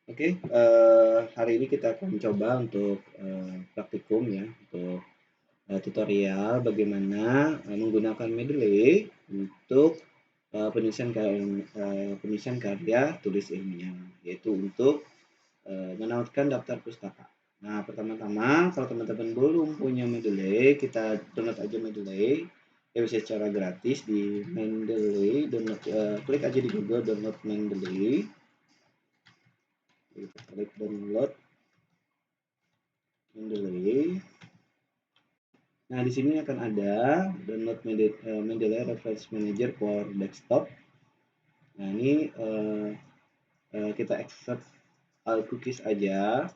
Oke, hari ini kita akan coba untuk praktikum ya, untuk tutorial bagaimana menggunakan Mendeley untuk penulisan karya tulis ilmiah, yaitu untuk menautkan daftar pustaka. Nah, pertama-tama kalau teman-teman belum punya Mendeley, kita download aja Mendeley. Ya bisa secara gratis di Mendeley, download, klik aja di Google download Mendeley. Kita klik download Mendeley. Nah, di sini akan ada download Mendeley Reference Manager for desktop. Nah, ini kita accept all cookies aja.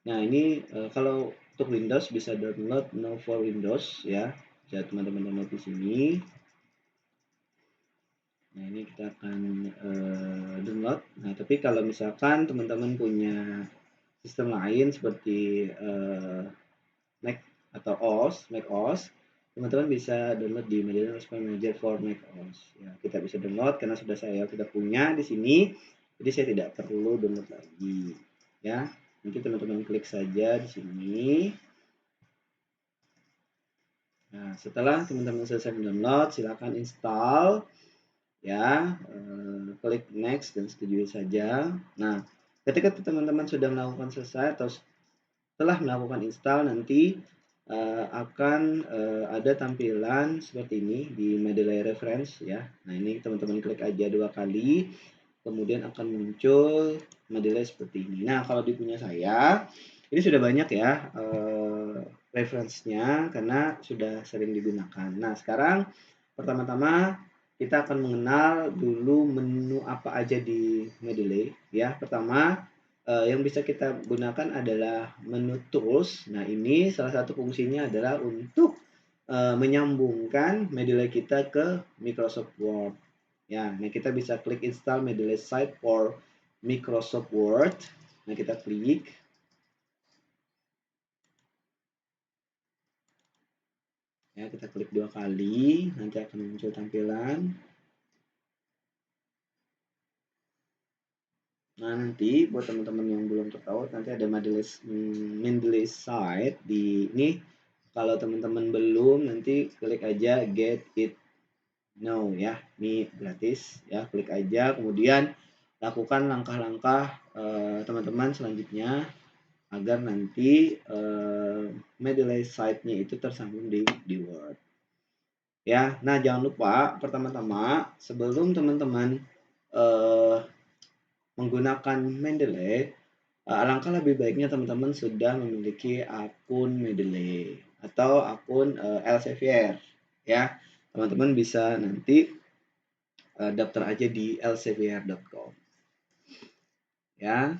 Nah, ini kalau untuk Windows bisa download no for Windows ya. Bisa teman-teman download di sini. Nah, ini kita akan download. Nah, tapi kalau misalkan teman-teman punya sistem lain seperti Mac atau Mac OS, teman-teman bisa download di Mendeley Reference Manager for Mac OS. Ya, kita bisa download karena saya sudah punya di sini, jadi saya tidak perlu download lagi. Ya, nanti teman-teman klik saja di sini. Nah, setelah teman-teman selesai download, silakan install. Ya, klik next dan setujui saja. Nah, ketika teman-teman sudah melakukan selesai atau setelah melakukan install nanti akan ada tampilan seperti ini di Mendeley Reference ya. Nah, ini teman-teman klik aja 2 kali, kemudian akan muncul Mendeley seperti ini. Nah, kalau di punya saya, ini sudah banyak ya reference-nya karena sudah sering digunakan. Nah, sekarang pertama-tama kita akan mengenal dulu menu apa aja di Mendeley ya. Pertama, yang bisa kita gunakan adalah menu tools. Nah, ini salah satu fungsinya adalah untuk menyambungkan Mendeley kita ke Microsoft Word. Ya, nah kita bisa klik install Mendeley site for Microsoft Word. Nah, kita klik. Ya, kita klik 2 kali, nanti akan muncul tampilan. Nah, nanti buat teman-teman yang belum tahu, nanti ada Mendeley site di ini. Kalau teman-teman belum, nanti klik aja get it now ya. Ini gratis ya, klik aja. Kemudian lakukan langkah-langkah teman-teman selanjutnya agar nanti Mendeley site-nya itu tersambung di Word. Ya, nah jangan lupa pertama-tama sebelum teman-teman menggunakan Mendeley, alangkah lebih baiknya teman-teman sudah memiliki akun Mendeley atau akun Elsevier ya. Teman-teman bisa nanti daftar aja di elsevier.com ya.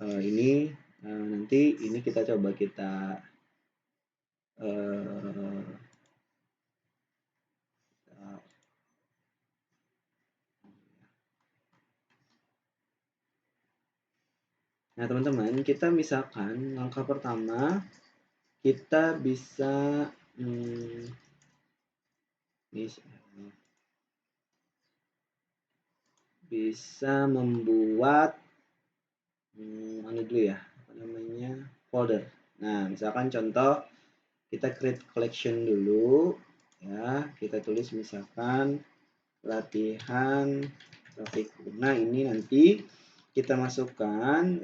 Ini nanti ini kita coba kita nah teman-teman, kita misalkan langkah pertama kita bisa bisa membuat dulu ya, apa namanya, folder. Nah, misalkan contoh kita create collection dulu ya, kita tulis misalkan latihan praktikum. Nah, ini nanti kita masukkan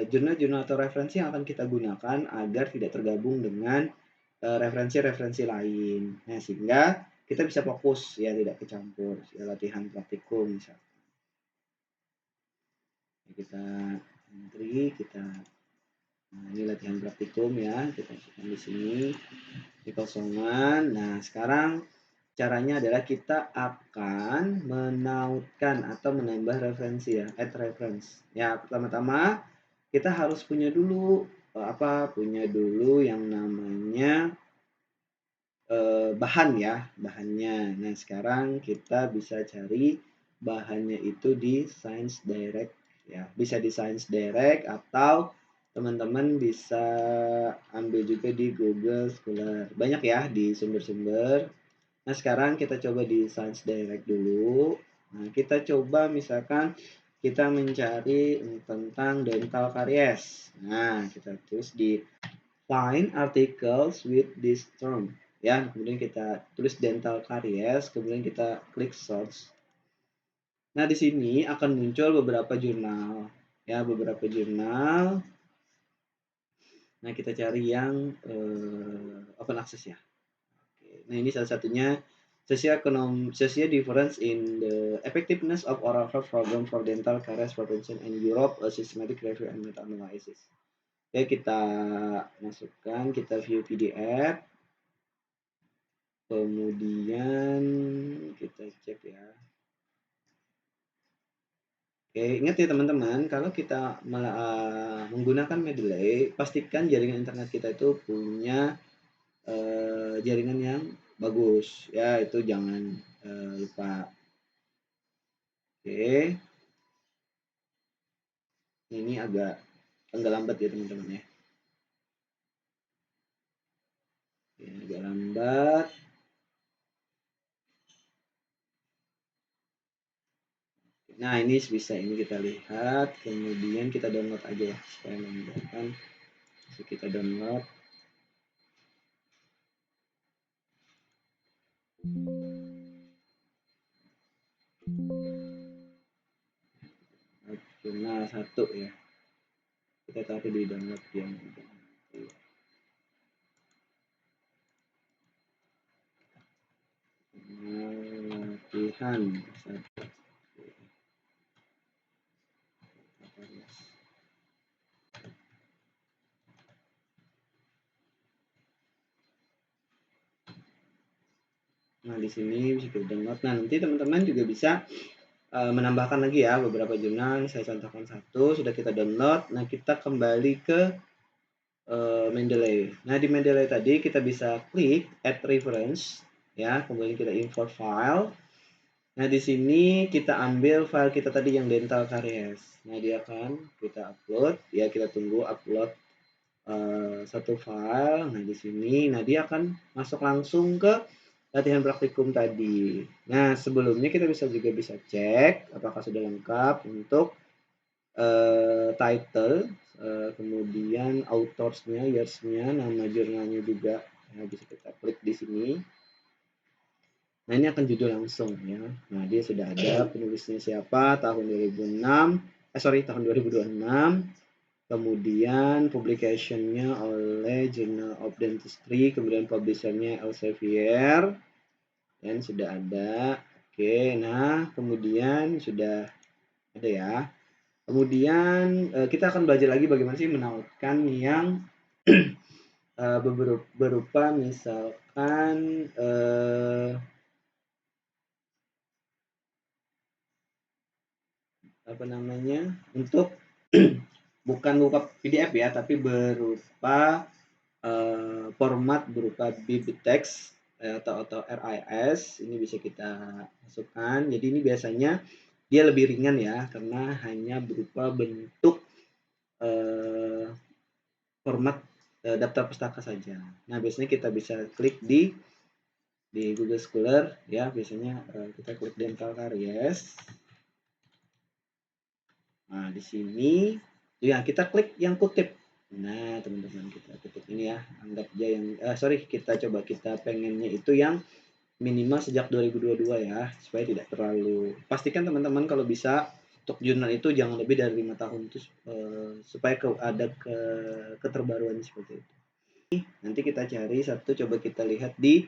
jurnal-jurnal atau referensi yang akan kita gunakan agar tidak tergabung dengan referensi-referensi lain. Nah, sehingga kita bisa fokus ya, tidak kecampur ya, latihan praktikum misalkan. Kita entry, nah, ini latihan praktikum ya, kita masukkan di sini di kosongan. Nah, sekarang caranya adalah kita akan menautkan atau menambah referensi ya, add reference. Ya, pertama-tama kita harus punya dulu punya dulu yang namanya bahan ya, bahannya. Nah, sekarang kita bisa cari bahannya itu di Science Direct ya. Bisa di Science Direct atau teman-teman bisa ambil juga di Google Scholar. Banyak ya di sumber-sumber. Nah, sekarang kita coba di Science Direct dulu. Nah, kita coba misalkan kita mencari tentang dental caries. Nah, kita tulis di find articles with this term. Ya, kemudian kita tulis dental caries, kemudian kita klik search. Nah, di sini akan muncul beberapa jurnal. Ya, beberapa jurnal. Nah, kita cari yang open access ya. Oke. Nah, ini salah satunya Socio difference in the effectiveness of oral health program for dental caries prevention in Europe, a systematic review and meta-analysis. Oke, kita masukkan, kita view PDF, kemudian kita cek ya. Oke, ingat ya teman-teman, kalau kita menggunakan Mendeley, pastikan jaringan internet kita itu punya jaringan yang bagus ya, itu jangan lupa. Oke, ini agak lambat ya teman-teman ya. Oke, agak lambat. Nah, ini bisa ini kita lihat, kemudian kita download aja ya supaya memudahkan. So, kita download. Jurnal 1 ya. Kita taruh di download yang latihan 1. Nah, di sini bisa kita download. Nah, nanti teman-teman juga bisa menambahkan lagi ya beberapa jurnal. Saya contohkan 1, sudah kita download. Nah, kita kembali ke Mendeley. Nah, di Mendeley tadi kita bisa klik add reference ya, kemudian kita import file. Nah, di sini kita ambil file kita tadi yang dental caries. Nah, dia akan kita upload ya, kita tunggu upload satu file. Nah, di sini nah dia akan masuk langsung ke latihan praktikum tadi. Nah, sebelumnya kita bisa cek apakah sudah lengkap untuk title, kemudian autorsnya, yearsnya, nama jurnalnya juga. Nah, bisa kita klik di sini. Nah, ini akan judul langsung ya. Nah, dia sudah ada penulisnya siapa, tahun 2026. Kemudian publication-nya oleh Journal of Dentistry, kemudian publisher-nya Elsevier, dan sudah ada. Oke, nah kemudian sudah ada ya. Kemudian kita akan belajar lagi bagaimana sih menautkan yang berupa misalkan apa namanya, untuk bukan berupa PDF ya, tapi berupa format berupa bibliotext atau RIS. Ini bisa kita masukkan. Jadi ini biasanya dia lebih ringan ya, karena hanya berupa bentuk format daftar pustaka saja. Nah, biasanya kita bisa klik di Google Scholar ya, biasanya kita klik dental caries. Nah, di sini ya kita klik yang kutip. Nah, teman-teman, kita kutip ini ya, anggap aja yang kita coba, kita pengennya itu yang minimal sejak 2022 ya, supaya tidak terlalu, pastikan teman-teman kalau bisa untuk jurnal itu jangan lebih dari 5 tahun itu, supaya ada keterbaruan seperti itu. Nanti kita cari satu, coba kita lihat di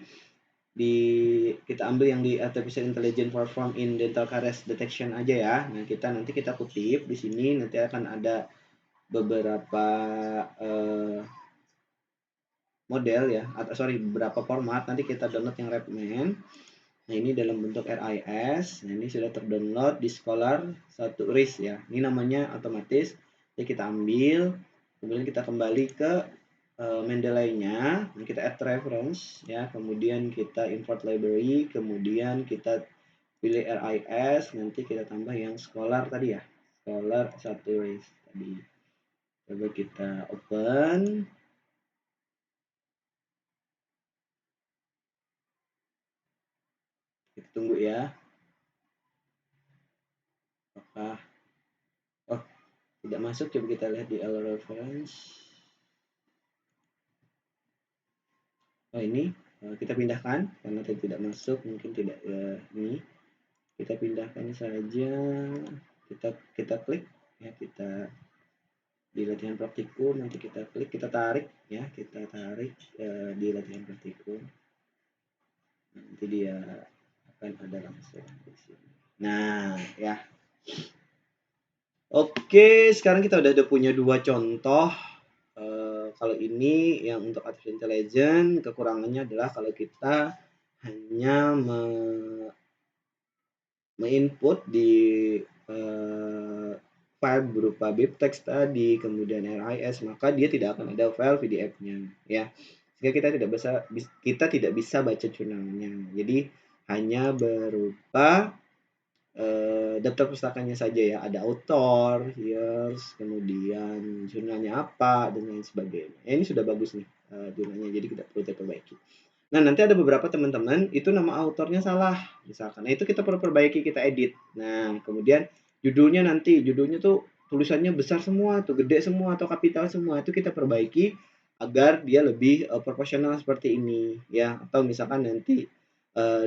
kita ambil yang di artificial intelligence for form in dental caries detection aja ya. Nah, nanti kita kutip di sini, nanti akan ada beberapa model ya, atau beberapa format. Nanti kita download yang Redman. Nah, ini dalam bentuk RIS. Nah, ini sudah terdownload di Scholar 1 RIS ya. Ini namanya otomatis. Jadi kita ambil, kemudian kita kembali ke Mendeley-nya. Nah, kita add reference ya, kemudian kita import library, kemudian kita pilih RIS, nanti kita tambah yang Scholar tadi ya. Scholar 1 RIS tadi. Coba kita open. Kita tunggu ya. Apakah tidak masuk. Coba kita lihat di L reference. Oh ini kita pindahkan karena tidak masuk, mungkin tidak ini. Kita pindahkan saja. Kita klik ya, kita di latihan praktikum, nanti kita klik, kita tarik ya, kita tarik di latihan praktikum, nanti dia akan ada langsung di sini. Nah ya, oke, sekarang kita udah punya 2 contoh. Kalau ini yang untuk artificial intelligence, kekurangannya adalah kalau kita hanya input di file berupa bibtex tadi, kemudian RIS, maka dia tidak akan ada file PDF-nya ya. Sehingga kita tidak bisa baca jurnalnya. Jadi hanya berupa daftar pustakanya saja ya, ada author, years, kemudian jurnalnya apa dan lain sebagainya. Ini sudah bagus nih jurnalnya, jadi kita perlu perbaiki. Nah, nanti ada beberapa teman-teman itu nama autornya salah misalkan. Nah, itu kita perlu perbaiki, kita edit. Nah, kemudian judulnya tuh tulisannya besar semua, tuh gede semua atau kapital semua, itu kita perbaiki agar dia lebih proporsional seperti ini ya. Atau misalkan nanti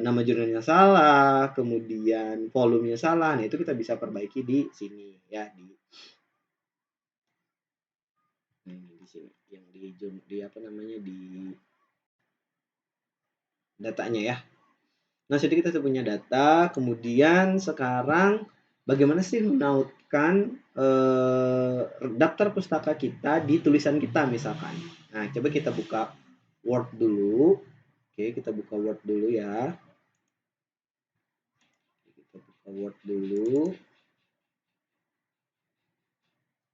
nama jurnalnya salah, kemudian volumenya salah. Nah, itu kita bisa perbaiki di sini ya, di sini yang di apa namanya, di datanya ya. Nah, jadi kita sudah punya data, kemudian sekarang bagaimana sih menautkan daftar pustaka kita di tulisan kita misalkan. Nah, coba kita buka Word dulu. Oke, kita buka Word dulu ya. Kita buka Word dulu.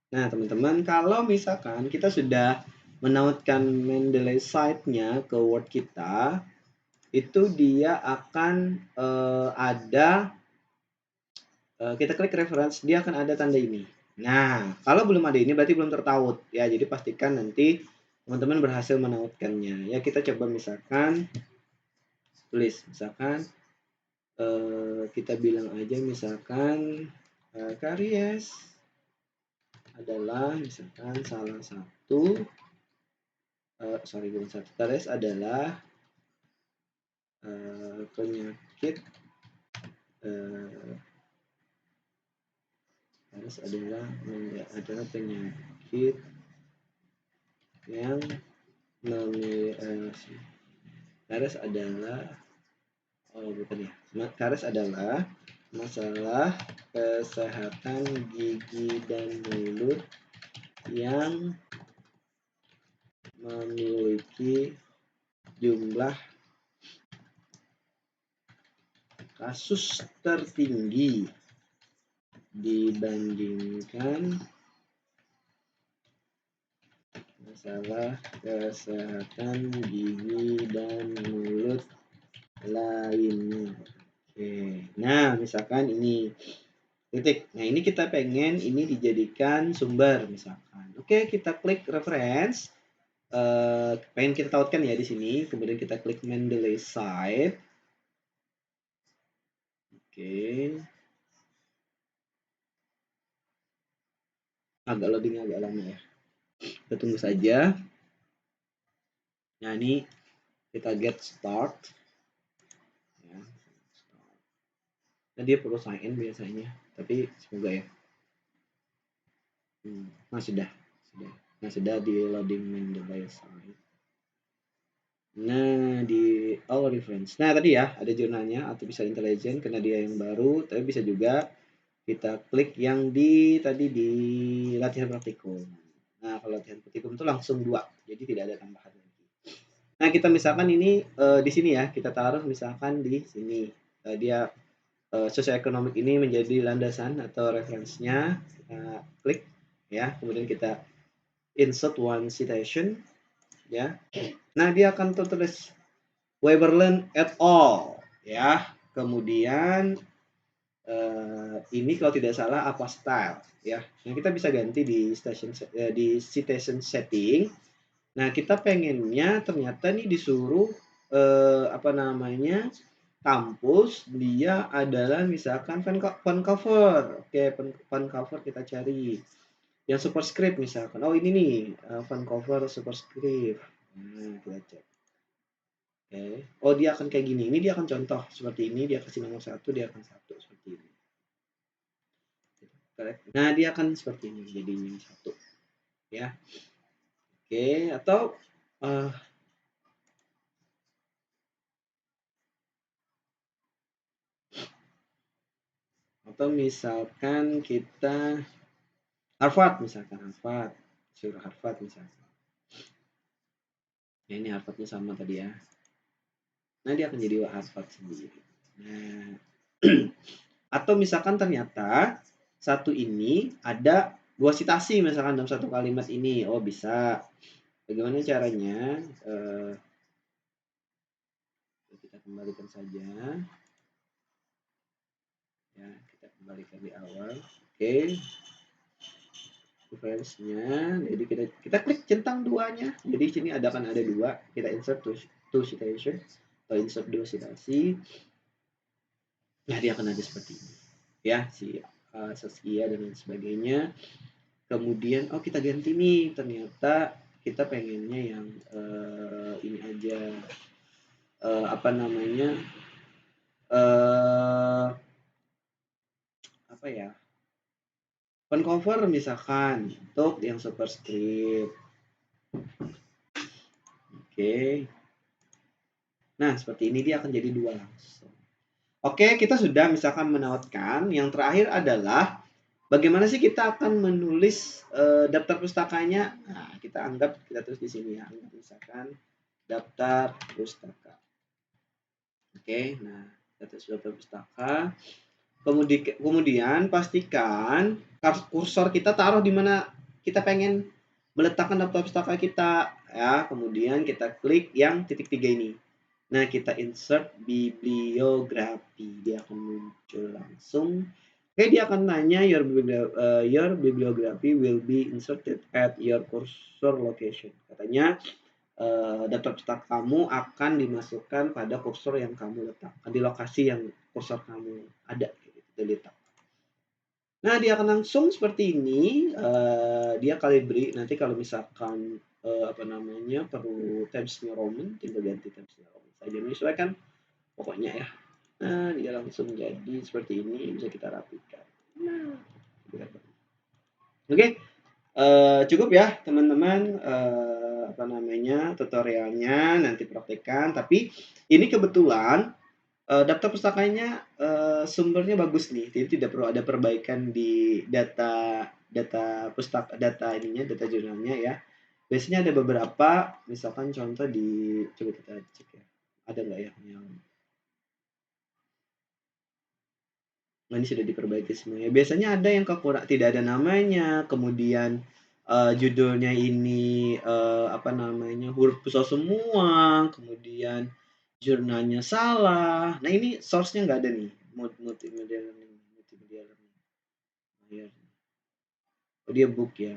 Nah, teman-teman, kalau misalkan kita sudah menautkan Mendeley site-nya ke Word kita, itu dia akan ada kita klik reference, dia akan ada tanda ini. Nah, kalau belum ada ini berarti belum tertaut ya. Jadi pastikan nanti teman-teman berhasil menautkannya. Ya, kita coba misalkan tulis misalkan kita bilang aja misalkan karies adalah misalkan salah satu karies adalah penyakit karies adalah penyakit yang karies adalah karies adalah masalah kesehatan gigi dan mulut yang memiliki jumlah kasus tertinggi dibandingkan masalah kesehatan gigi dan mulut lainnya. Oke, nah misalkan ini titik. Nah, ini kita pengen ini dijadikan sumber misalkan. Oke, kita klik reference. Pengen kita tautkan ya di sini. Kemudian kita klik Mendeley site. Oke. Agak loading agak lama ya. Kita tunggu saja. Nah, ini kita get start. Ya. Nah, dia perlu sign in biasanya. Tapi semoga ya. Nah, sudah. Nah, sudah di loading Mendeley site. Nah, di all reference. Nah, tadi ya ada jurnalnya artificial intelligence karena dia yang baru, tapi bisa juga kita klik yang tadi di latihan praktikum. Nah, kalau latihan praktikum itu langsung 2, jadi tidak ada tambahan lagi. Nah, kita misalkan ini di sini ya, kita taruh misalkan di sini. Dia sosioekonomik ini menjadi landasan atau referensinya. Kita klik ya, kemudian kita insert one citation ya. Nah, dia akan tertulis Weberland et al. Ya. Kemudian ini kalau tidak salah apa style ya. Nah, kita bisa ganti di citation setting. Nah, kita pengennya ternyata nih disuruh kampus dia adalah misalkan font cover. Oke, font cover kita cari. Yang superscript misalkan, oh ini nih font cover superscript. Nah, kita cek. Oke. Oh dia akan kayak gini. Ini dia akan contoh seperti ini. Dia kasih nomor 1, dia akan 1 seperti ini. Nah dia akan seperti ini jadinya 1 ya. Oke. Atau misalkan kita Harvard misalkan, suruh Harvard misalkan. Ya ini Harvardnya sama tadi ya. Nah dia akan jadi Harvard sendiri. Nah atau misalkan ternyata satu ini ada 2 citasi misalkan dalam satu kalimat ini. Oh bisa. Bagaimana caranya? Kita kembalikan saja. Ya, kita kembalikan di awal. Oke. Reference-nya. Jadi kita klik centang duanya. Jadi sini akan ada 2. Kita insert to citation atau insert 2 citasi. Nah, dia akan ada seperti ini. Ya, si Saskia dan lain sebagainya. Kemudian kita ganti nih, ternyata kita pengennya yang ini aja apa namanya apa ya, font cover misalkan untuk yang superscript. Oke. Nah seperti ini dia akan jadi 2 langsung. Oke, kita sudah misalkan menautkan. Yang terakhir adalah bagaimana sih kita akan menulis daftar pustakanya? Nah, kita tulis di sini ya. Anggap misalkan daftar pustaka. Oke, nah kita tulis daftar pustaka. Kemudian pastikan kursor kita taruh di mana kita pengen meletakkan daftar pustaka kita ya. Kemudian kita klik yang titik 3 ini. Nah, kita insert bibliografi. Dia akan muncul langsung. Oke, dia akan nanya your bibliography will be inserted at your cursor location. Katanya daftar pustaka kamu akan dimasukkan pada kursor yang kamu letakkan, di lokasi yang kursor kamu ada gitu, diletak. Nah, dia akan langsung seperti ini. Dia Calibri. Nanti kalau misalkan perlu Times New Roman, tinggal ganti Times New Roman saja, menyesuaikan pokoknya ya. Nah, dia langsung jadi seperti ini, bisa kita rapikan. Nah, oke, cukup ya teman-teman tutorialnya, nanti praktekkan. Tapi ini kebetulan daftar pustakanya sumbernya bagus nih, jadi tidak perlu ada perbaikan di data jurnalnya ya. Biasanya ada beberapa, misalkan contoh coba kita cek ya, ada nggak ya yang ini sudah diperbaiki semuanya. Biasanya ada yang tidak ada namanya, kemudian judulnya ini huruf besar semua, kemudian jurnalnya salah. Nah ini source-nya nggak ada nih, multimedia learning. Oh dia book ya,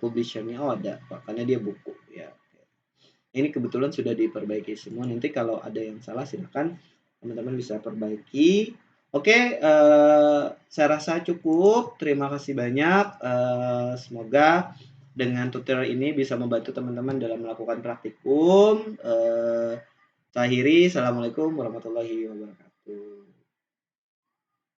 publisher-nya ada Pak, karena dia buku ya. Ini kebetulan sudah diperbaiki semua. Nanti kalau ada yang salah silakan teman-teman bisa perbaiki. Oke, saya rasa cukup. Terima kasih banyak. Semoga dengan tutorial ini bisa membantu teman-teman dalam melakukan praktikum. Saya akhiri. Assalamualaikum warahmatullahi wabarakatuh.